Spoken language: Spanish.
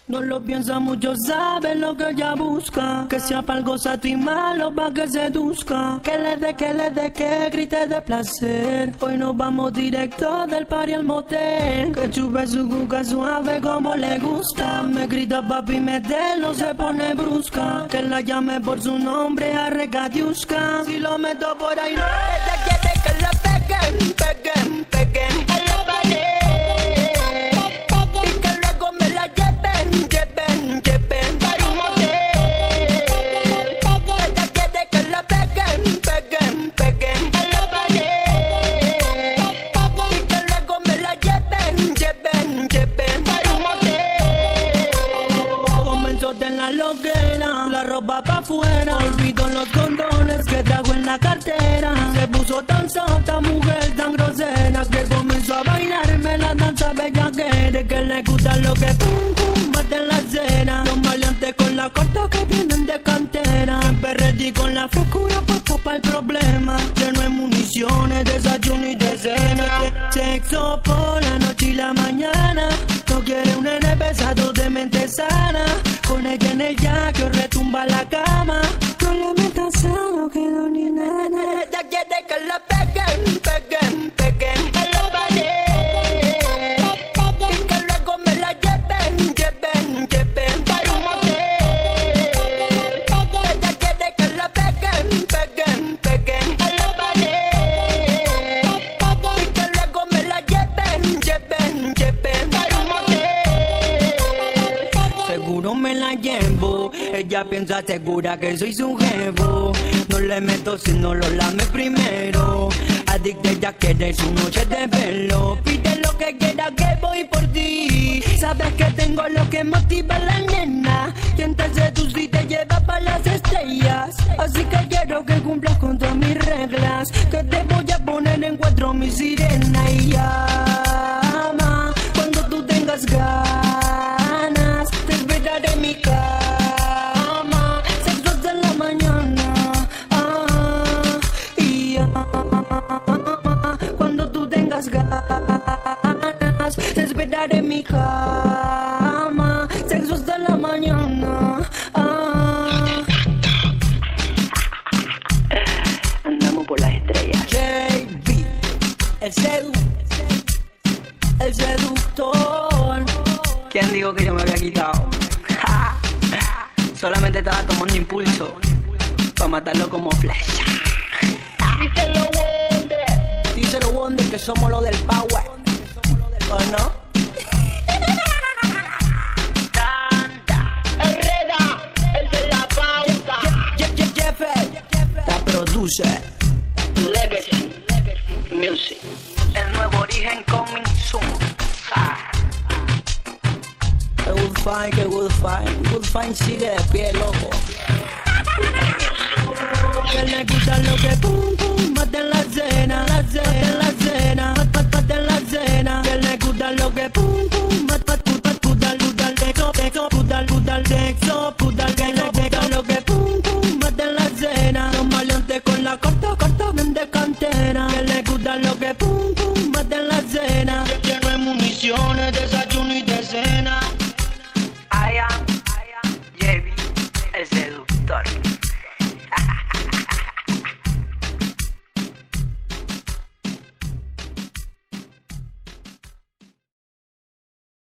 No lo piensa mucho, sabe lo que ella busca. Que sea para algo sato y malo pa' que seduzca. Que le dé, que grite de placer. Hoy nos vamos directo del party al motel. Que chupe su cuca suave como le gusta. Me grita papi, no se pone brusca. Que la llame por su nombre a Recatiusca. Si lo meto por ahí no, ella quiere que la peguen, peguen, peguen a la pared. La ropa pa' afuera, olvidó los condones que trajo en la cartera. Se puso tan santa, mujer tan grosera, que comenzó a bailarme la danza bellaquera. Que le gusta lo que pum pum bate en la acera. Los maleantes con la corta que vienen de cantera. Siempre ready con la frescura pa' el problema. Lleno de municiones, desayuno y de cena. Sexo por la noche y la mañana. No quiere un nene pesado de mente sana. Con ella en el que retumba la cama. No le metas sano que no ni nada. Ella quiere que la peguen, peguen, peguen a la pared. Y que luego me la lleven, lleven, lleven para un motel. Ella quiere que la peguen, peguen, peguen a la pared. Y que luego me la lleven, lleven, lleven para un motel. Seguro me la llevo. Ella piensa segura que soy su jevo. No le meto si no lo lame primero. Adicta, ella quiere su noche de velo. Pide lo que quiera que voy por ti. Sabes que tengo lo que motiva a la nena. Quien te seduce y te lleva pa' las estrellas. Así que quiero que cumplas con todas mis reglas. Que te voy a poner en cuatro mi sirena. Y llama cuando tú tengas ganas. Te esperaré en mi casa. Cuando tú tengas ganas, te esperaré en mi cama. Sexo hasta la mañana. Andamos por las estrellas. JB, el seductor. ¿Quién dijo que yo me había quitado? Solamente estaba tomando impulso para matarlo como flecha. Díselo Wonder que somos los del power, ¿o no? Herrera, el de la pauta. Jefe, la produce Legacy Music. El nuevo origen coming soon. Que Good Fine sigue de pie, loco. Que le gusta lo que pum pum mate en la cena, la cena, la cena, mate en la cena. Que le gusta lo que pum